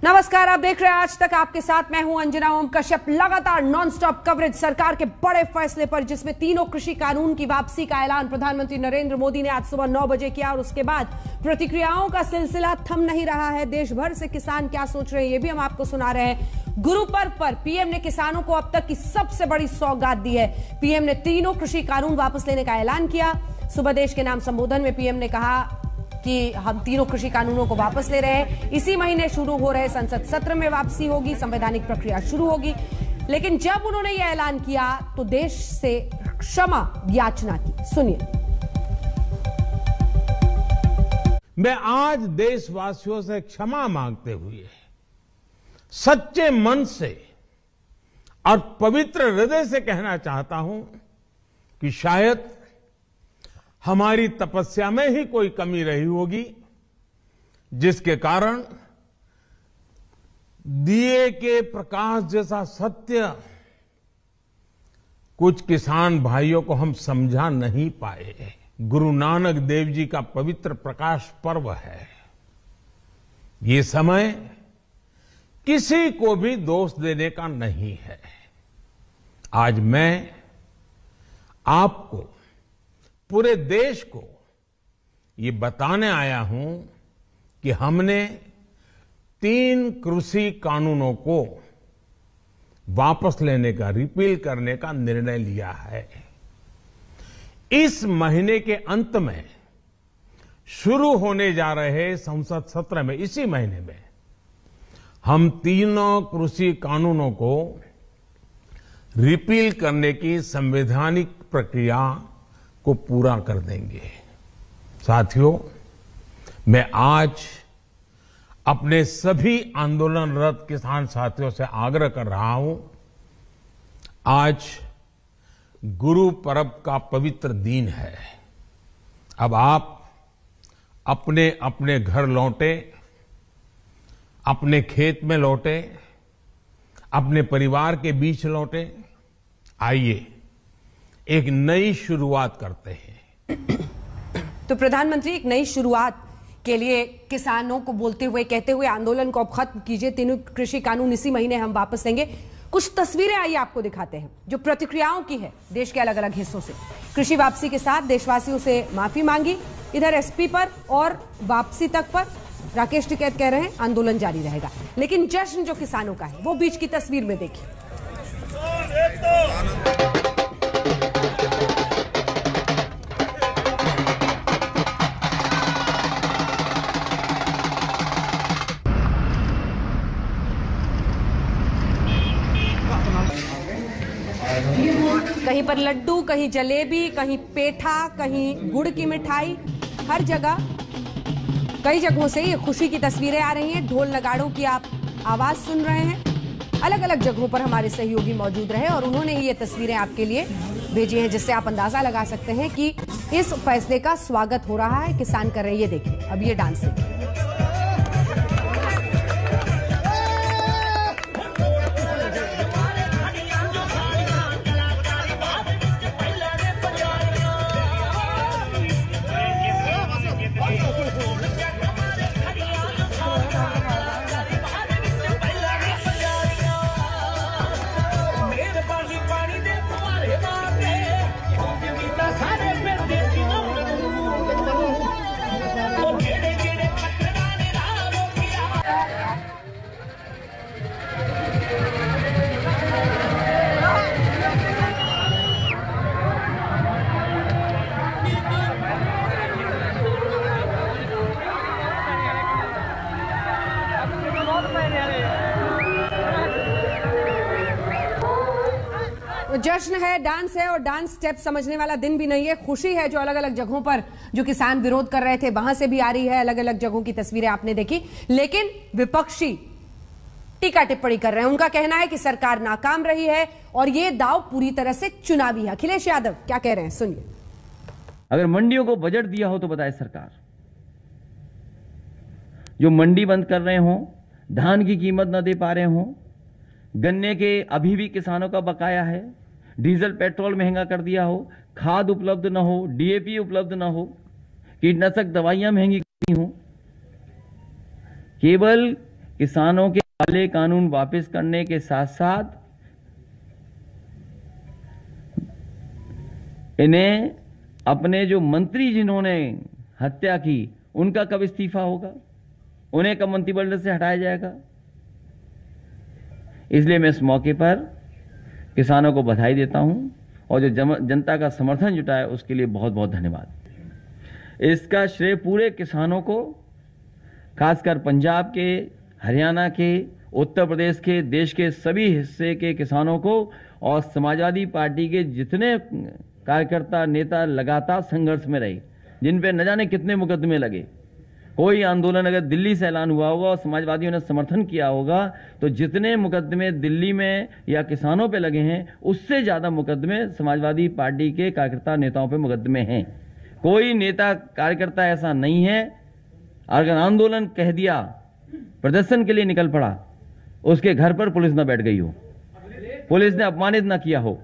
नमस्कार, आप देख रहे हैं आज तक। आपके साथ मैं हूं अंजना ओम कश्यप। लगातार नॉनस्टॉप कवरेज सरकार के बड़े फैसले पर, जिसमें तीनों कृषि कानून की वापसी का ऐलान प्रधानमंत्री नरेंद्र मोदी ने आज सुबह 9 बजे किया और उसके बाद प्रतिक्रियाओं का सिलसिला थम नहीं रहा है। देश भर से किसान क्या सोच रहे हैं ये भी हम आपको सुना रहे हैं। गुरु पर्व पर पीएम ने किसानों को अब तक की सबसे बड़ी सौगात दी है। पीएम ने तीनों कृषि कानून वापस लेने का ऐलान किया। सुबह देश के नाम संबोधन में पीएम ने कहा कि हम तीनों कृषि कानूनों को वापस ले रहे हैं। इसी महीने शुरू हो रहे संसद सत्र में वापसी होगी, संवैधानिक प्रक्रिया शुरू होगी। लेकिन जब उन्होंने यह ऐलान किया तो देश से क्षमा याचना की। सुनिए। मैं आज देशवासियों से क्षमा मांगते हुए सच्चे मन से और पवित्र हृदय से कहना चाहता हूं कि शायद हमारी तपस्या में ही कोई कमी रही होगी, जिसके कारण दिए के प्रकाश जैसा सत्य कुछ किसान भाइयों को हम समझा नहीं पाए। गुरु नानक देव जी का पवित्र प्रकाश पर्व है। ये समय किसी को भी दोष देने का नहीं है। आज मैं आपको, पूरे देश को ये बताने आया हूं कि हमने 3 कृषि कानूनों को वापस लेने का, रिपील करने का निर्णय लिया है। इस महीने के अंत में शुरू होने जा रहे संसद सत्र में, इसी महीने में हम तीनों कृषि कानूनों को रिपील करने की संवैधानिक प्रक्रिया को पूरा कर देंगे। साथियों, मैं आज अपने सभी आंदोलनरत किसान साथियों से आग्रह कर रहा हूं, आज गुरु पर्व का पवित्र दिन है। अब आप अपने अपने घर लौटे, अपने खेत में लौटे, अपने परिवार के बीच लौटे। आइए एक नई शुरुआत करते हैं। तो प्रधानमंत्री एक नई शुरुआत के लिए किसानों को बोलते हुए, कहते हुए आंदोलन को अब खत्म कीजिए, तीनों कृषि कानून इसी महीने हम वापस लेंगे। कुछ तस्वीरें आइए आपको दिखाते हैं जो प्रतिक्रियाओं की है देश के अलग अलग हिस्सों से। कृषि वापसी के साथ देशवासियों से माफी मांगी। इधर एसपी पर और वापसी तक पर राकेश टिकैत कह रहे हैं आंदोलन जारी रहेगा, लेकिन जश्न जो किसानों का है वो बीच की तस्वीर में देखिए। कहीं पर लड्डू, कहीं जलेबी, कहीं पेठा, कहीं गुड़ की मिठाई, हर जगह कई जगहों से ये खुशी की तस्वीरें आ रही हैं। ढोल नगाड़ों की आप आवाज सुन रहे हैं। अलग अलग जगहों पर हमारे सहयोगी मौजूद रहे और उन्होंने ही ये तस्वीरें आपके लिए भेजी हैं, जिससे आप अंदाजा लगा सकते हैं कि इस फैसले का स्वागत हो रहा है। किसान कर रहे हैं, ये देखिए, अब ये डांस देखिए। जश्न है, डांस है और डांस स्टेप समझने वाला दिन भी नहीं है। खुशी है जो अलग अलग जगहों पर जो किसान विरोध कर रहे थे वहां से भी आ रही है। अलग अलग जगहों की तस्वीरें आपने देखी, लेकिन विपक्षी टीका टिप्पणी कर रहे हैं। उनका कहना है कि सरकार नाकाम रही है और ये दाव पूरी तरह से चुनावी है। अखिलेश यादव क्या कह रहे हैं, सुनिए। अगर मंडियों को बजट दिया हो तो बताए सरकार, जो मंडी बंद कर रहे हो, धान की कीमत न दे पा रहे हो, गन्ने के अभी भी किसानों का बकाया है, डीजल पेट्रोल महंगा कर दिया हो, खाद उपलब्ध न हो, डीएपी उपलब्ध न हो, कीटनाशक दवाइयां महंगी की हो, केवल किसानों के काले कानून वापस करने के साथ साथ इन्हें अपने जो मंत्री जिन्होंने हत्या की उनका कब इस्तीफा होगा, उन्हें कब मंत्रिमंडल से हटाया जाएगा। इसलिए मैं इस मौके पर किसानों को बधाई देता हूं और जो जनता का समर्थन जुटा है उसके लिए बहुत बहुत धन्यवाद। इसका श्रेय पूरे किसानों को, खासकर पंजाब के, हरियाणा के, उत्तर प्रदेश के, देश के सभी हिस्से के किसानों को और समाजवादी पार्टी के जितने कार्यकर्ता नेता लगातार संघर्ष में रहे, जिन पे न जाने कितने मुकदमे लगे। कोई आंदोलन अगर दिल्ली से ऐलान हुआ होगा और समाजवादियों ने समर्थन किया होगा तो जितने मुकदमे दिल्ली में या किसानों पे लगे हैं उससे ज्यादा मुकदमे समाजवादी पार्टी के कार्यकर्ता नेताओं पे मुकदमे हैं। कोई नेता कार्यकर्ता ऐसा नहीं है अगर आंदोलन कह दिया, प्रदर्शन के लिए निकल पड़ा, उसके घर पर पुलिस न बैठ गई हो, पुलिस ने अपमानित न किया हो।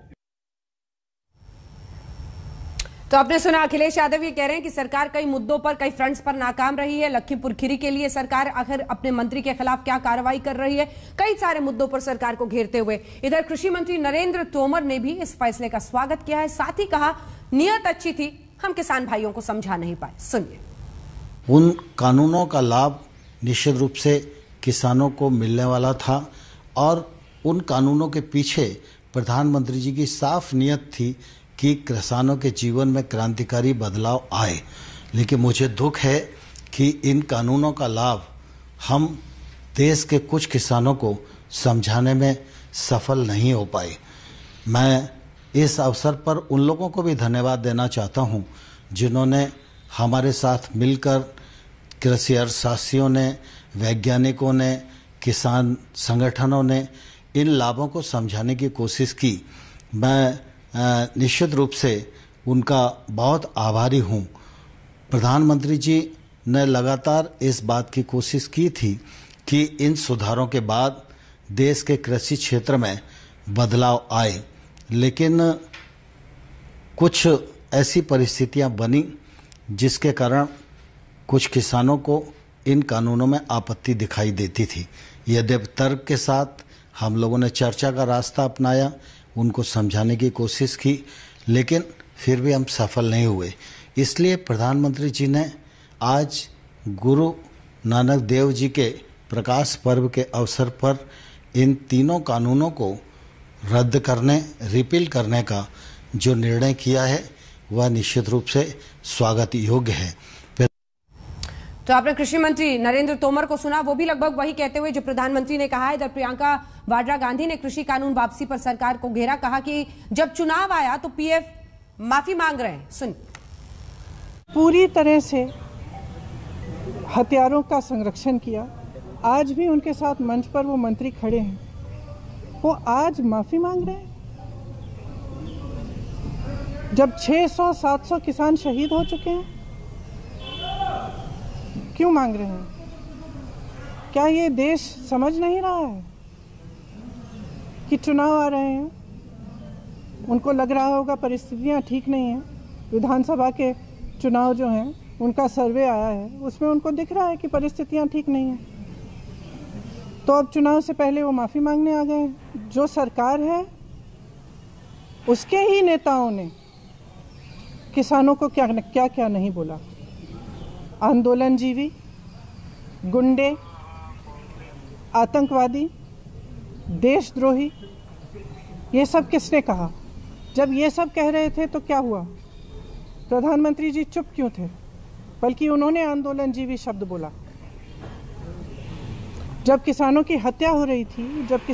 तो आपने सुना, अखिलेश यादव ये कह रहे हैं कि सरकार कई मुद्दों पर, कई फ्रंट्स पर नाकाम रही है। लखीमपुर खीरी के लिए सरकार आखिर अपने मंत्री के खिलाफ क्या कार्रवाई कर रही है, कई सारे मुद्दों पर सरकार को घेरते हुए। इधर कृषि मंत्री नरेंद्र तोमर ने भी इस फैसले का स्वागत किया है, साथ ही कहा नियत अच्छी थी, हम किसान भाइयों को समझा नहीं पाए। सुनिए। उन कानूनों का लाभ निश्चित रूप से किसानों को मिलने वाला था और उन कानूनों के पीछे प्रधानमंत्री जी की साफ नियत थी कि किसानों के जीवन में क्रांतिकारी बदलाव आए। लेकिन मुझे दुख है कि इन कानूनों का लाभ हम देश के कुछ किसानों को समझाने में सफल नहीं हो पाए। मैं इस अवसर पर उन लोगों को भी धन्यवाद देना चाहता हूं जिन्होंने हमारे साथ मिलकर, कृषि अर्थशास्त्रियों ने, वैज्ञानिकों ने, किसान संगठनों ने इन लाभों को समझाने की कोशिश की। मैं निश्चित रूप से उनका बहुत आभारी हूं। प्रधानमंत्री जी ने लगातार इस बात की कोशिश की थी कि इन सुधारों के बाद देश के कृषि क्षेत्र में बदलाव आए, लेकिन कुछ ऐसी परिस्थितियां बनी जिसके कारण कुछ किसानों को इन कानूनों में आपत्ति दिखाई देती थी। यद्यपि तर्क के साथ हम लोगों ने चर्चा का रास्ता अपनाया, उनको समझाने की कोशिश की, लेकिन फिर भी हम सफल नहीं हुए। इसलिए प्रधानमंत्री जी ने आज गुरु नानक देव जी के प्रकाश पर्व के अवसर पर इन तीनों कानूनों को रद्द करने, रिपील करने का जो निर्णय किया है वह निश्चित रूप से स्वागत योग्य है। तो आपने कृषि मंत्री नरेंद्र तोमर को सुना, वो भी लगभग वही कहते हुए जो प्रधानमंत्री ने कहा है। इधर प्रियंका वाड्रा गांधी ने कृषि कानून वापसी पर सरकार को घेरा, कहा कि जब चुनाव आया तो पीएफ माफी मांग रहे हैं। सुन। पूरी तरह से हथियारों का संरक्षण किया। आज भी उनके साथ मंच पर वो मंत्री खड़े हैं, वो आज माफी मांग रहे हैं। जब 600-700 किसान शहीद हो चुके हैं, क्यों मांग रहे हैं? क्या ये देश समझ नहीं रहा है कि चुनाव आ रहे हैं? उनको लग रहा होगा परिस्थितियां ठीक नहीं हैं। विधानसभा के चुनाव जो हैं उनका सर्वे आया है, उसमें उनको दिख रहा है कि परिस्थितियां ठीक नहीं हैं। तो अब चुनाव से पहले वो माफ़ी मांगने आ गए हैं। जो सरकार है उसके ही नेताओं ने किसानों को क्या क्या नहीं बोला। आंदोलनजीवी, गुंडे, आतंकवादी, देशद्रोही, ये सब किसने कहा? जब ये सब कह रहे थे तो क्या हुआ? प्रधानमंत्री जी चुप क्यों थे? बल्कि उन्होंने आंदोलनजीवी शब्द बोला। जब किसानों की हत्या हो रही थी, जब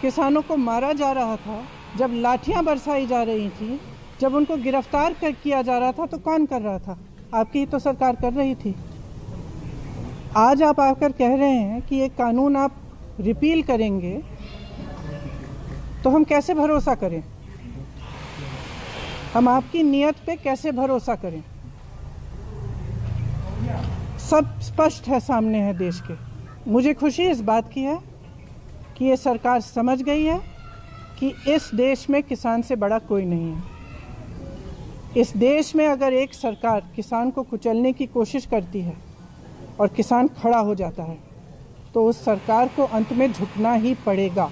किसानों को मारा जा रहा था, जब लाठियां बरसाई जा रही थी, जब उनको गिरफ्तार किया जा रहा था, तो कौन कर रहा था? आपकी ही तो सरकार कर रही थी। आज आप आकर कह रहे हैं कि ये कानून आप रिपील करेंगे, तो हम कैसे भरोसा करें? हम आपकी नियत पे कैसे भरोसा करें? सब स्पष्ट है, सामने है देश के। मुझे खुशी इस बात की है कि ये सरकार समझ गई है कि इस देश में किसान से बड़ा कोई नहीं है। इस देश में अगर एक सरकार किसान को कुचलने की कोशिश करती है और किसान खड़ा हो जाता है, तो उस सरकार को अंत में झुकना ही पड़ेगा।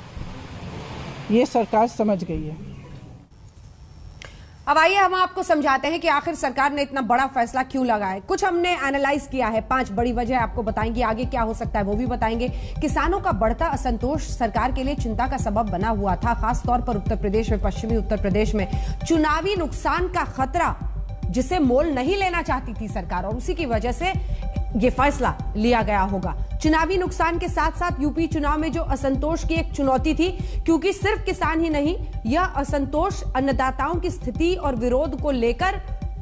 ये सरकार समझ गई है। अब आइए हम आपको समझाते हैं कि आखिर सरकार ने इतना बड़ा फैसला क्यों लगाया। कुछ हमने एनालाइज किया है, 5 बड़ी वजह आपको बताएंगे, आगे क्या हो सकता है वो भी बताएंगे। किसानों का बढ़ता असंतोष सरकार के लिए चिंता का सबब बना हुआ था, खासतौर पर उत्तर प्रदेश में, पश्चिमी उत्तर प्रदेश में चुनावी नुकसान का खतरा जिसे मोल नहीं लेना चाहती थी सरकार, और उसी की वजह से यह फैसला लिया गया होगा। चुनावी नुकसान के साथ साथ यूपी चुनाव में जो असंतोष की एक चुनौती थी, क्योंकि सिर्फ किसान ही नहीं, यह असंतोष अन्नदाताओं की स्थिति और विरोध को लेकर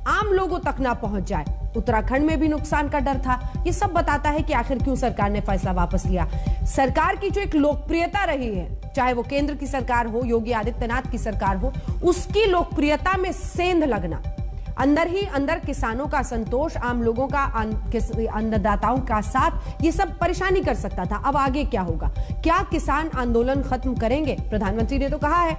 आम लोगों तक ना पहुंच जाए। उत्तराखंड में भी नुकसान का डर था। ये सब बताता है कि आखिर क्यों सरकार ने फैसला वापस लिया। सरकार की जो एक लोकप्रियता रही है, चाहे वो केंद्र की सरकार हो, योगी आदित्यनाथ की सरकार हो, उसकी लोकप्रियता में सेंध लगना, अंदर ही अंदर किसानों का संतोष, आम लोगों का, अन्नदाताओं का साथ, ये सब परेशानी कर सकता था। अब आगे क्या होगा? क्या किसान आंदोलन खत्म करेंगे? प्रधानमंत्री ने तो कहा है,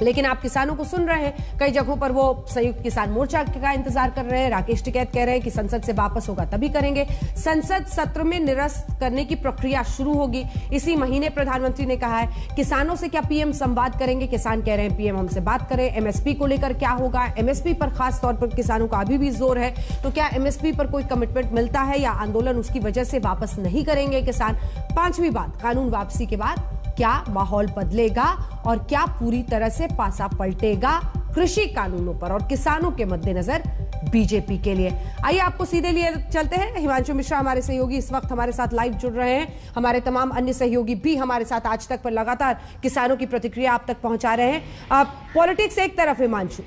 लेकिन आप किसानों को सुन रहे हैं। कई जगहों पर वो संयुक्त किसान मोर्चा का इंतजार कर रहे हैं। राकेश टिकैत कह रहे हैं कि संसद से वापस होगा तभी करेंगे। संसद सत्र में निरस्त करने की प्रक्रिया शुरू होगी इसी महीने, प्रधानमंत्री ने कहा है। किसानों से क्या पीएम संवाद करेंगे? किसान कह रहे हैं पीएम हमसे बात करें। एमएसपी को लेकर क्या होगा? एमएसपी पर खास तौर पर किसानों का अभी भी जोर है, तो क्या एमएसपी पर कोई कमिटमेंट मिलता है या आंदोलन उसकी वजह से वापस नहीं करेंगे किसान? 5वीं बात, कानून वापसी के बाद क्या माहौल बदलेगा और क्या पूरी तरह से पासा पलटेगा कृषि कानूनों पर और किसानों के मद्देनजर बीजेपी के लिए? आइए आपको सीधे लिए चलते हैं। हिमांशु मिश्रा हमारे सहयोगी इस वक्त हमारे साथ लाइव जुड़ रहे हैं। हमारे तमाम अन्य सहयोगी भी हमारे साथ आज तक पर लगातार किसानों की प्रतिक्रिया आप तक पहुंचा रहे हैं। पॉलिटिक्स एक तरफ हिमांशु,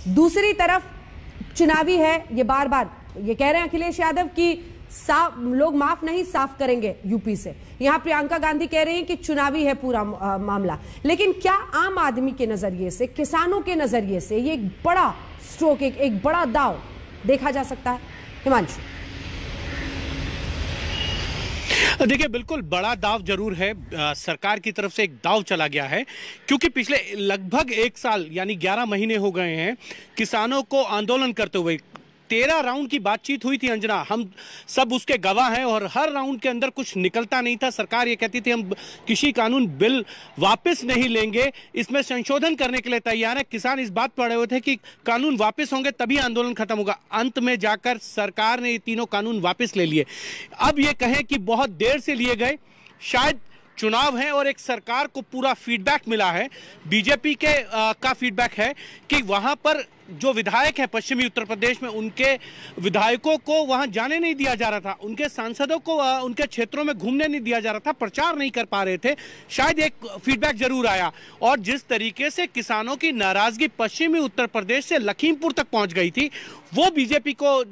दूसरी तरफ चुनावी है। ये बार बार ये कह रहे हैं अखिलेश यादव की लोग माफ नहीं साफ करेंगे यूपी से। यहां प्रियंका गांधी कह रही हैं कि चुनावी है पूरा मामला। लेकिन क्या आम आदमी के नजरिए से, किसानों के नजरिए से ये एक बड़ा स्ट्रोक, एक बड़ा दाव देखा जा सकता है? हिमांशु, देखिए, बिल्कुल बड़ा दाव जरूर है। सरकार की तरफ से एक दाव चला गया है, क्योंकि पिछले लगभग 1 साल यानी 11 महीने हो गए हैं किसानों को आंदोलन करते हुए। 13 राउंड की बातचीत हुई थी अंजना, हम सब उसके गवाह हैं, और हर राउंड के अंदर कुछ निकलता नहीं था। सरकार ये कहती थी हम कृषि कानून बिल वापस नहीं लेंगे, इसमें संशोधन करने के लिए तैयार है। किसान इस बात पर अड़े हुए थे कि कानून वापस होंगे तभी आंदोलन खत्म होगा। अंत में जाकर सरकार ने ये तीनों कानून वापस ले लिए। अब ये कहें कि बहुत देर से लिए गए, शायद चुनाव है और एक सरकार को पूरा फीडबैक मिला है। बीजेपी के का फीडबैक है कि वहां पर जो विधायक है पश्चिमी उत्तर प्रदेश में, उनके विधायकों को वहां जाने नहीं दिया जा रहा था, उनके सांसदों को उनके क्षेत्रों में घूमने नहीं दिया जा रहा था, प्रचार नहीं कर पा रहे थे। शायद एक फीडबैक जरूर आया। और जिस तरीके से किसानों की नाराजगी पश्चिमी उत्तर प्रदेश से लखीमपुर तक पहुंच गई थी, वो बीजेपी को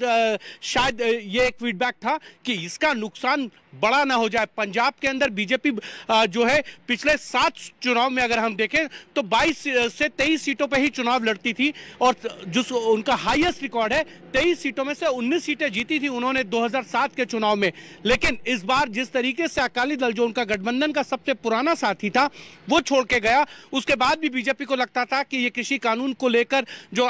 शायद ये एक फीडबैक था कि इसका नुकसान बड़ा ना हो जाए। पंजाब के अंदर बीजेपी जो है पिछले 7 चुनाव में अगर हम देखें तो 22 से 23 सीटों पे ही चुनाव लड़ती थी, और जो उनका हाईएस्ट रिकॉर्ड है 23 सीटों में से 19 सीटें जीती थी उन्होंने 2007 के चुनाव में। लेकिन इस बार जिस तरीके से अकाली दल, जो उनका गठबंधन का सबसे पुराना साथी था, वो छोड़ के गया, उसके बाद भी बीजेपी को लगता था कि ये कृषि कानून को लेकर जो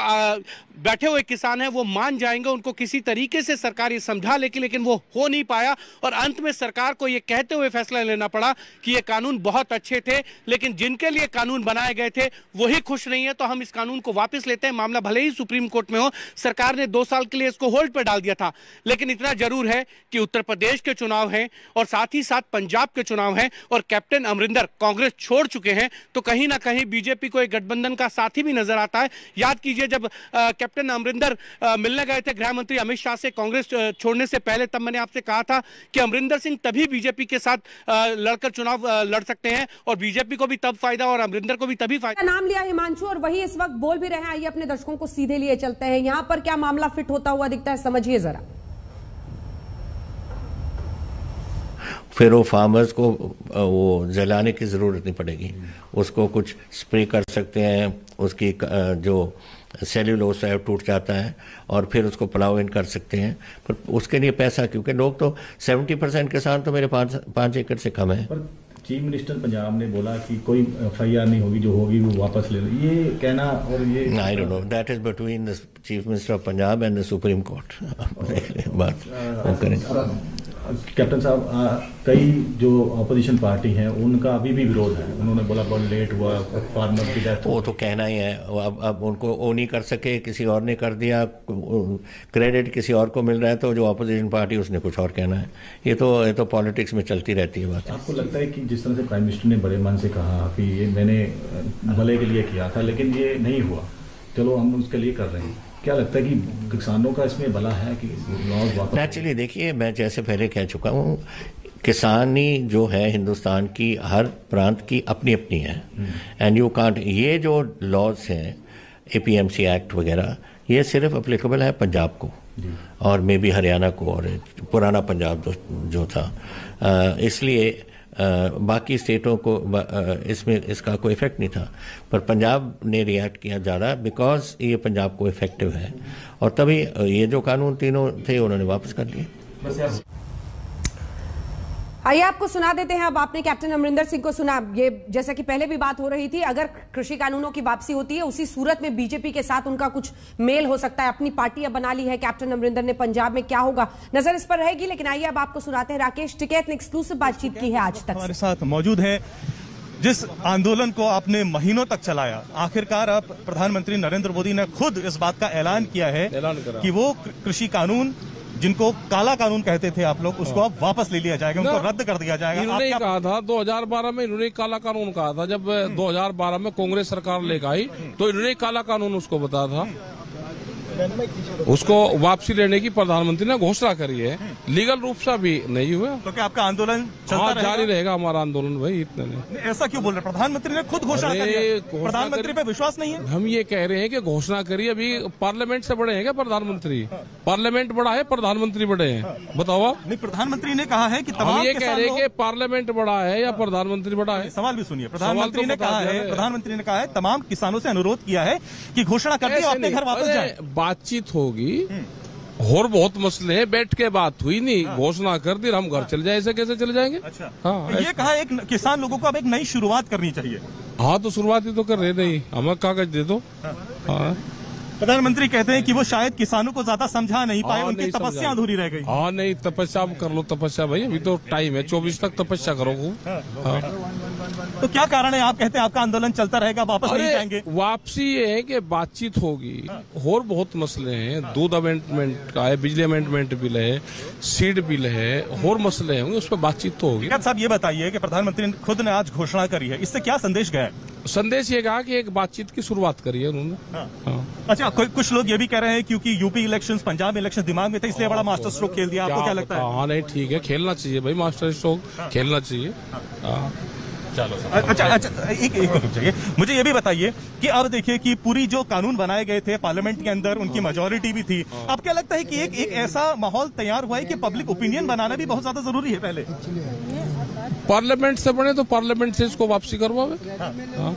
बैठे हुए किसान हैं वो मान जाएंगे, उनको किसी तरीके से सरकार ये समझा लेगी, लेकिन वो हो नहीं पाया। और अंत में सरकार को ये कहते हुए फैसला लेना पड़ा कि ये कानून बहुत अच्छे थे, लेकिन जिनके लिए कानून बनाए गए थे वही खुश नहीं है, तो हम इस कानून को वापस लेते हैं। मामला भले ही सुप्रीम कोर्ट में हो, सरकार ने 2 साल के लिए इसको होल्ड पर डाल दिया था। लेकिन इतना जरूर है कि उत्तर प्रदेश के चुनाव हैं और साथ ही साथ पंजाब के चुनाव हैं, और कैप्टन अमरिंदर कांग्रेस छोड़ चुके हैं, तो कहीं ना कहीं बीजेपी को एक गठबंधन का साथी भी नजर आता है। याद कीजिए, जब कैप्टन अमरिंदर मिलने गए थे गृह मंत्री अमित शाह से कांग्रेस छोड़ने से पहले, तब मैंने आपसे कहा था कि अमरिंदर सिंह तभी बीजेपी के साथ लड़कर चुनाव लड़ सकते हैं, और बीजेपी को भी तब फायदा और अमरिंदर को भी तभी फायदा। नाम लिया हिमांशु, और वही इस वक्त बोल भी रहे हैं। आइए अपने दर्शकों को सीधे लिए चलते हैं। यहां पर क्या मामला फिट होता हुआ दिखता है, समझिए जरा। फिर वो फार्मर्स को वो जलाने की ज़रूरत नहीं पड़ेगी, उसको कुछ स्प्रे कर सकते हैं, उसकी जो सेल्यूलोस है टूट जाता है, और फिर उसको प्लाव इन कर सकते हैं। पर उसके लिए पैसा, क्योंकि लोग तो 70% किसान तो मेरे 5 एकड़ से कम है। पर चीफ मिनिस्टर पंजाब ने बोला कि कोई FIR नहीं होगी, जो होगी वो वापस ले लो, ये कहना, और ये I don't know, that is between the chief minister of Punjab and the supreme court. बात वो करें। कैप्टन साहब, कई जो अपोजिशन पार्टी हैं उनका अभी भी विरोध है। उन्होंने बोला बहुत लेट हुआ, फार्मर की डेथ। वो तो कहना ही है। अब उनको वो नहीं कर सके, किसी और ने कर दिया, क्रेडिट किसी और को मिल रहा है, तो जो अपोजिशन पार्टी उसने कुछ और कहना है। ये तो पॉलिटिक्स में चलती रहती है बात। आपको लगता है कि जिस तरह से प्राइम मिनिस्टर ने बड़े मन से कहा कि ये मैंने भले के लिए किया था, लेकिन ये नहीं हुआ, चलो हम उसके लिए कर रहे हैं, क्या लगता है कि किसानों का इसमें भला है कि लॉज वापस? नेचुरली देखिए, मैं जैसे पहले कह चुका हूँ, किसानी जो है हिंदुस्तान की हर प्रांत की अपनी अपनी है। एंड यू कांट, ये जो लॉज हैं APMC एक्ट वगैरह, ये सिर्फ अप्लीकेबल है पंजाब को और मे बी हरियाणा को और पुराना पंजाब जो था। इसलिए बाकी स्टेटों को इसमें इसका कोई इफेक्ट नहीं था, पर पंजाब ने रिएक्ट किया ज़्यादा बिकॉज ये पंजाब को इफेक्टिव है, और तभी ये जो कानून तीनों थे उन्होंने वापस कर लिए। आइए आपको सुना देते हैं। अब आपने कैप्टन अमरिंदर सिंह को सुना। ये जैसा कि पहले भी बात हो रही थी, अगर कृषि कानूनों की वापसी होती है, उसी सूरत में बीजेपी के साथ उनका कुछ मेल हो सकता है। अपनी पार्टी अब बना ली है कैप्टन अमरिंदर ने पंजाब में, क्या होगा नजर इस पर रहेगी। लेकिन आइए अब आपको सुनाते हैं। राकेश टिकैत ने एक्सक्लूसिव बातचीत की है आज तक। हमारे साथ मौजूद है। जिस आंदोलन को आपने महीनों तक चलाया, आखिरकार अब प्रधानमंत्री नरेंद्र मोदी ने खुद इस बात का ऐलान किया है कि वो कृषि कानून, जिनको काला कानून कहते थे आप लोग, उसको अब वापस ले लिया जाएगा, उनको रद्द कर दिया जाएगा। इन्होंने कहा था 2012 में, इन्होंने काला कानून कहा था। जब 2012 में कांग्रेस सरकार लेकर आई तो इन्होंने काला कानून उसको बताया था। उसको वापसी लेने की प्रधानमंत्री ने घोषणा करी है, लीगल रूप से भी नहीं हुआ। तो क्या आपका आंदोलन चलता रहेगा? जारी रहेगा हमारा आंदोलन भाई। इतने नहीं। ऐसा क्यों बोल रहे? प्रधानमंत्री ने खुद घोषणा करी है, प्रधानमंत्री पे विश्वास नहीं है? हम ये कह रहे हैं कि घोषणा करिए। अभी पार्लियामेंट से बड़े हैं क्या प्रधानमंत्री? पार्लियामेंट बड़ा है, प्रधानमंत्री बड़े हैं, बताओ आप। नहीं, प्रधानमंत्री ने कहा है कि हम ये कह रहे हैं कि पार्लियामेंट बड़ा है या प्रधानमंत्री बड़ा है। सवाल भी सुनिए। प्रधानमंत्री ने कहा है तमाम किसानों से अनुरोध किया है कि घोषणा कर दिए, अपने घर वापस जाए। बातचीत होगी और बहुत मसले हैं, बैठ के बात हुई नहीं, घोषणा कर दी, हम घर चले जाए, ऐसे कैसे चले जाएंगे? अच्छा, हाँ, ये कहा एक किसान लोगों को अब एक नई शुरुआत करनी चाहिए। हाँ, तो शुरुआत ही तो कर रहे नहीं, हमें कागज दे दो। हाँ। प्रधानमंत्री कहते हैं कि वो शायद किसानों को ज्यादा समझा नहीं पाए, उनकी तपस्या अधूरी रह गई। हाँ, नहीं, तपस्या कर लो, तपस्या भाई, अभी तो टाइम है, 24 तक तपस्या करो। हाँ। तो क्या कारण है आप कहते हैं आपका आंदोलन चलता रहेगा, वापस नहीं जाएंगे? वापसी ये है कि बातचीत होगी और बहुत मसले हैं। दूध अमेंडमेंट का है, बिजली अमेंडमेंट बिल है, सीड बिल है, और मसले होंगे, उस पर बातचीत तो होगी। साहब ये बताइए कि प्रधानमंत्री ने खुद ने आज घोषणा करी है, इससे क्या संदेश गया? संदेश ये कहा कि एक बातचीत की शुरुआत करी है उन्होंने। हाँ। अच्छा, कुछ लोग ये भी कह रहे हैं क्योंकि यूपी इलेक्शंस, पंजाब इलेक्शन दिमाग में थे, इसलिए बड़ा मास्टर स्ट्रोक खेल दिया। आपको क्या लगता है? हाँ, नहीं, ठीक है, खेलना चाहिए भाई, मास्टर स्ट्रोक खेलना चाहिए। चलो। अच्छा, एक मिनट चाहिए। मुझे ये भी बताइए कि अब देखिए कि पूरी जो कानून बनाए गए थे पार्लियामेंट के अंदर, उनकी मेजोरिटी भी थी। अब क्या लगता है कि एक ऐसा माहौल तैयार हुआ है कि पब्लिक ओपिनियन बनाना भी बहुत ज्यादा जरूरी है? पहले पार्लियामेंट से बने तो पार्लियामेंट से इसको वापसी करवावे। हाँ।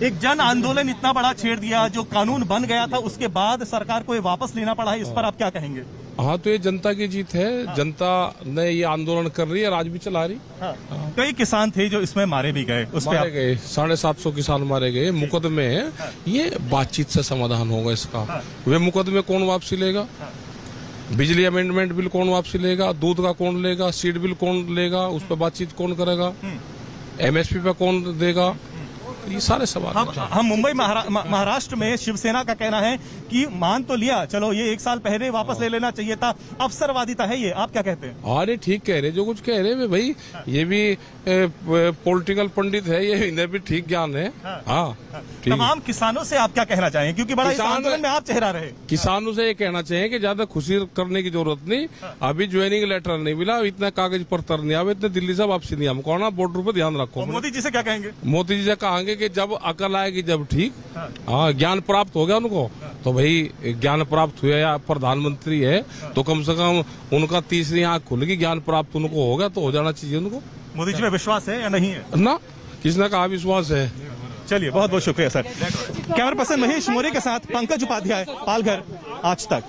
एक जन आंदोलन इतना बड़ा छेड़ दिया, जो कानून बन गया था उसके बाद सरकार को ये वापस लेना पड़ा है, इस पर आप क्या कहेंगे? हाँ, तो ये जनता की जीत है, जनता ने ये आंदोलन कर रही है, आज भी चला रही। हाँ। कई किसान थे जो इसमें मारे भी गए, उस मारे गए, 750 किसान मारे गए। मुकदमे है, ये बातचीत से समाधान होगा इसका। वे मुकदमे कौन वापसी लेगा? बिजली अमेंडमेंट बिल कौन वापसी लेगा? दूध का कौन लेगा? सीड बिल कौन लेगा? उस पर बातचीत कौन करेगा? MSP पे कौन देगा? ये सारे सवाल। हम मुंबई महाराष्ट्र में शिवसेना का कहना है कि मान तो लिया, चलो ये 1 साल पहले वापस ले लेना चाहिए था, अवसरवादिता है ये, आप क्या कहते हैं? अरे ठीक कह रहे, जो कुछ कह रहे भाई, ये भी पॉलिटिकल पंडित है, ये इन्हें भी ठीक ज्ञान है। हाँ, तमाम किसानों से आप क्या कहना चाहेंगे, क्योंकि बड़ा इस आंदोलन में आप चेहरा रहे? किसानों से ये कहना चाहिए कि ज्यादा खुशी करने की जरूरत नहीं, अभी ज्वाइनिंग लेटर नहीं मिला, इतना कागज पत्र नहीं आवे, इतने दिल्ली से वापसी नहीं, हमको ना बॉर्डर पर ध्यान रखो। मोदी जी से क्या कहेंगे? मोदी जी से कहेंगे कि जब अकल आएगी, जब ठीक, हाँ, ज्ञान प्राप्त हो गया उनको, तो भाई ज्ञान प्राप्त हुआ, या प्रधानमंत्री है तो कम से कम उनका तीसरी आंख खुल गई, ज्ञान प्राप्त उनको हो गया, तो हो जाना चाहिए उनको। मोदी जी में विश्वास है या नहीं है? ना, किसने कहा विश्वास है? चलिए, बहुत बहुत शुक्रिया सर। कैमरा पर्सन महेश मोरे के साथ पंकज उपाध्याय, पालघर, आज तक।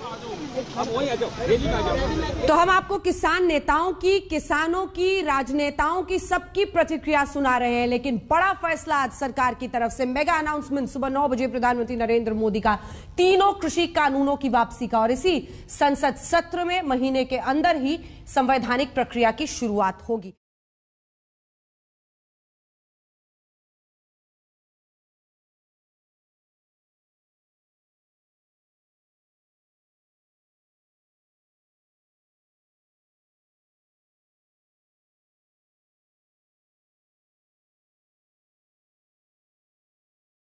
तो हम आपको किसान नेताओं की, किसानों की, राजनेताओं की, सबकी प्रतिक्रिया सुना रहे हैं, लेकिन बड़ा फैसला आज सरकार की तरफ से, मेगा अनाउंसमेंट सुबह 9 बजे प्रधानमंत्री नरेंद्र मोदी का तीनों कृषि कानूनों की वापसी का, और इसी संसद सत्र में महीने के अंदर ही संवैधानिक प्रक्रिया की शुरुआत होगी।